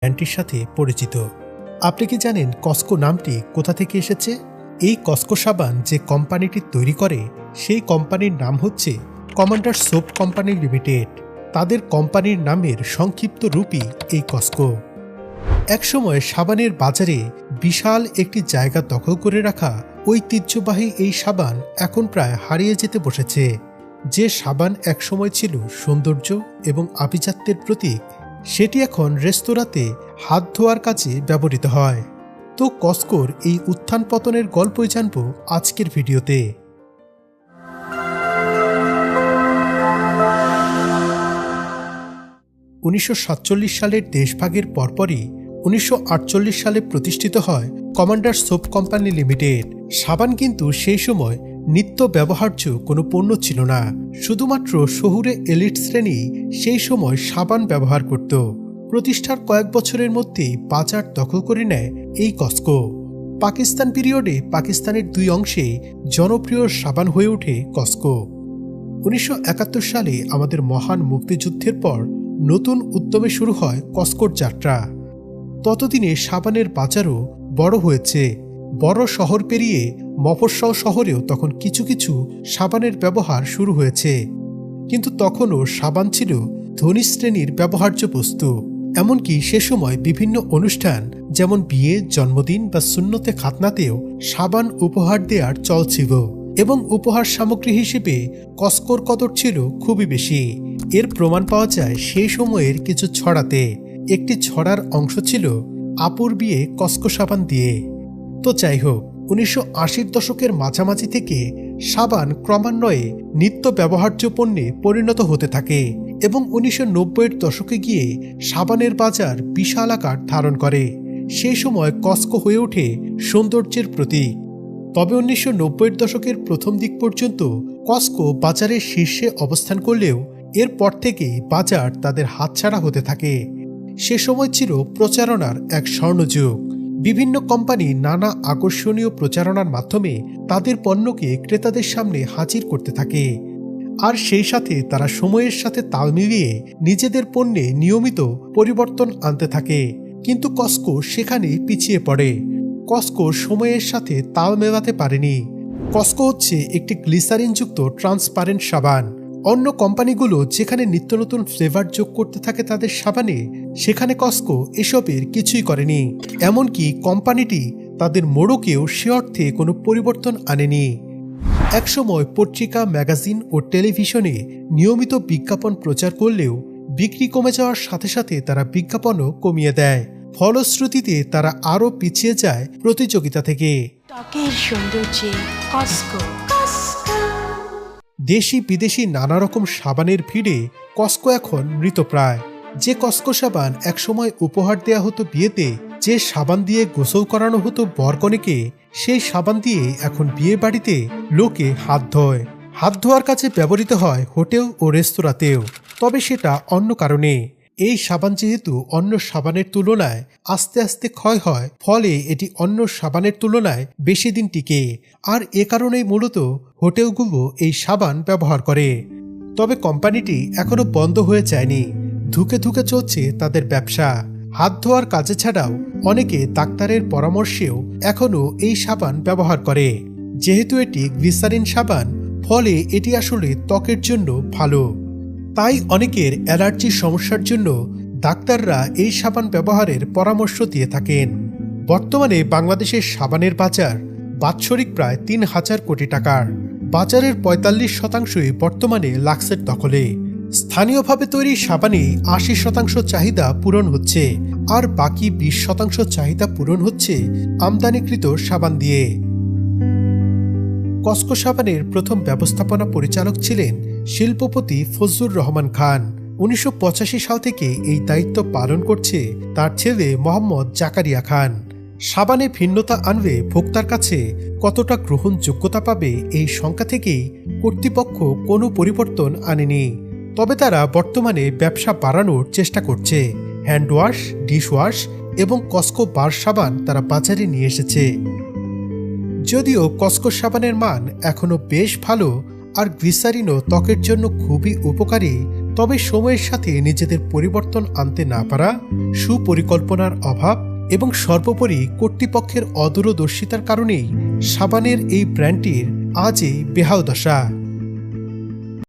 ব্র্যান্ডটির সাথে পরিচিত। আপনি কি জানেন কসকো নামটি কোথা থেকে এসেছে? এই কসকো সাবান যে কোম্পানিটি তৈরি করে সেই কোম্পানির নাম হচ্ছে কমান্ডার সোপ কোম্পানি লিমিটেড। তাদের কোম্পানির নামের সংক্ষিপ্ত রূপই এই কসকো। একসময় সাবানের বাজারে বিশাল একটি জায়গা দখল করে রাখা ঐতিহ্যবাহী এই সাবান এখন প্রায় হারিয়ে যেতে বসেছে। যে সাবান একসময় ছিল সৌন্দর্য এবং আভিজাত্যের প্রতীক, সেটি এখন রেস্তোরাঁতে হাত ধোয়ার কাজে ব্যবহৃত হয়। তো কসকোর এই উত্থান পতনের গল্পই জানব আজকের ভিডিওতে। 1947 সালের দেশভাগের পরপরই 1948 সালে প্রতিষ্ঠিত হয় কমান্ডার সোপ কোম্পানি লিমিটেড। সাবান কিন্তু সেই সময় নিত্য ব্যবহার্য কোনো পণ্য ছিল না। শুধুমাত্র শহুরে এলিট শ্রেণী সেই সময় সাবান ব্যবহার করত। প্রতিষ্ঠার কয়েক বছরের মধ্যেই বাজার দখল করে নেয় এই কসকো। পাকিস্তান পিরিয়ডে পাকিস্তানের দুই অংশে জনপ্রিয় সাবান হয়ে ওঠে কসকো। 1971 সালে আমাদের মহান মুক্তিযুদ্ধের পর নতুন উদ্যমে শুরু হয় কসকোর যাত্রা। ততদিনে সাবানের বাজারও বড় হয়েছে। বড় শহর পেরিয়ে মফস্বল শহরেও তখন কিছু কিছু সাবানের ব্যবহার শুরু হয়েছে, কিন্তু তখনও সাবান ছিল ধনী শ্রেণীর ব্যবহার্য বস্তু। এমনকি সে সময় বিভিন্ন অনুষ্ঠান যেমন বিয়ে, জন্মদিন বা সুন্নতে খাতনাতেও সাবান উপহার দেওয়ার চল ছিল এবং উপহার সামগ্রী হিসেবে কসকোর কদর ছিল খুবই বেশি। এর প্রমাণ পাওয়া যায় সেই সময়ের কিছু ছড়াতে। একটি ছড়ার অংশ ছিল আপুর বিয়ে কসকো সাবান দিয়ে। তো যাই হোক, 1980-র দশকের মাঝামাঝি থেকে সাবান ক্রমান্বয়ে নিত্য ব্যবহার্য পণ্যে পরিণত হতে থাকে এবং 1990-এর দশকে গিয়ে সাবানের বাজার বিশাল আকার ধারণ করে। সেই সময় কসকো হয়ে ওঠে সৌন্দর্যের প্রতীক। তবে 1990-এর দশকের প্রথম দিক পর্যন্ত কসকো বাজারের শীর্ষে অবস্থান করলেও এরপর থেকেই বাজার তাদের হাতছাড়া হতে থাকে। সে সময় ছিল প্রচারণার এক স্বর্ণযুগ। বিভিন্ন কোম্পানি নানা আকর্ষণীয় প্রচারণার মাধ্যমে তাদের পণ্যকে ক্রেতাদের সামনে হাজির করতে থাকে, আর সেই সাথে তারা সময়ের সাথে তাল মিলিয়ে নিজেদের পণ্যে নিয়মিত পরিবর্তন আনতে থাকে। কিন্তু কসকো সেখানেই পিছিয়ে পড়ে। কসকো সময়ের সাথে তাল মেলাতে পারেনি। কসকো হচ্ছে একটি গ্লিসারিনযুক্ত ট্রান্সপারেন্ট সাবান। অন্য কোম্পানিগুলো যেখানে নিত্য নতুন ফ্লেভার যোগ করতে থাকে তাদের সাবানে, সেখানে কসকো এসবের কিছুই করেনি। এমনকি কোম্পানিটি তাদের মোড়কেও সে অর্থে কোনো পরিবর্তন আনেনি। একসময় পত্রিকা, ম্যাগাজিন ও টেলিভিশনে নিয়মিত বিজ্ঞাপন প্রচার করলেও বিক্রি কমে যাওয়ার সাথে সাথে তারা বিজ্ঞাপনও কমিয়ে দেয়। ফলশ্রুতিতে তারা আরও পিছিয়ে যায় প্রতিযোগিতা থেকে। দেশি বিদেশি নানা রকম সাবানের ভিড়ে কসকো এখন মৃতপ্রায়। যে কসকো সাবান একসময় উপহার দেয়া হতো বিয়েতে, যে সাবান দিয়ে গোসল করানো হতো বরকনেকে, সেই সাবান দিয়ে এখন বিয়ে বাড়িতে লোকে হাত ধোয়। হাত ধোয়ার কাছে ব্যবহৃত হয় হোটেল ও রেস্তোরাঁতেও, তবে সেটা অন্য কারণে। এই সাবান যেহেতু অন্য সাবানের তুলনায় আস্তে আস্তে ক্ষয় হয়, ফলে এটি অন্য সাবানের তুলনায় বেশি দিন টিকে, আর এ কারণেই মূলত হোটেলগুলো এই সাবান ব্যবহার করে। তবে কোম্পানিটি এখনো বন্ধ হয়ে যায়নি। ধুকে ধুকে চলছে তাদের ব্যবসা। হাত ধোয়ার কাজে ছাড়াও অনেকে ডাক্তারের পরামর্শেও এখনো এই সাবান ব্যবহার করে। যেহেতু এটি গ্লিসারিন সাবান, ফলে এটি আসলে ত্বকের জন্য ভালো। তাই অনেকের অ্যালার্জির সমস্যার জন্য ডাক্তাররা এই সাবান ব্যবহারের পরামর্শ দিয়ে থাকেন। বর্তমানে বাংলাদেশের সাবানের বাজার বাৎসরিক প্রায় ৩,০০০ কোটি টাকার। বাজারের ৪৫% বর্তমানে লাক্সের দখলে। স্থানীয়ভাবে তৈরি সাবানে ৮০% চাহিদা পূরণ হচ্ছে, আর বাকি ২০% চাহিদা পূরণ হচ্ছে আমদানিকৃত সাবান দিয়ে। কসকো সাবানের প্রথম ব্যবস্থাপনা পরিচালক ছিলেন শিল্পপতি ফজলুর রহমান খান। ১৯৮৫ সাল থেকে এই দায়িত্ব পালন করছে তার ছেলে মোহাম্মদ জাকারিয়া খান। সাবানে ভিন্নতা আনলে ভোক্তার কাছে কতটা গ্রহণযোগ্যতা পাবে এই শঙ্কা থেকেই কর্তৃপক্ষ কোনো পরিবর্তন আনেনি। তবে তারা বর্তমানে ব্যবসা বাড়ানোর চেষ্টা করছে। হ্যান্ড ওয়াশ, ডিশ ওয়াশ এবং কসকো বার সাবান তারা বাজারে নিয়ে এসেছে। যদিও কসকো সাবানের মান এখনও বেশ ভালো আর গ্লিসারিনও ত্বকের জন্য খুবই উপকারী, তবে সময়ের সাথে নিজেদের পরিবর্তন আনতে না পারা, সুপরিকল্পনার অভাব এবং সর্বোপরি কর্তৃপক্ষের অদূরদর্শিতার কারণেই সাবানের এই ব্র্যান্ডটির আজ এই বেহাল দশা।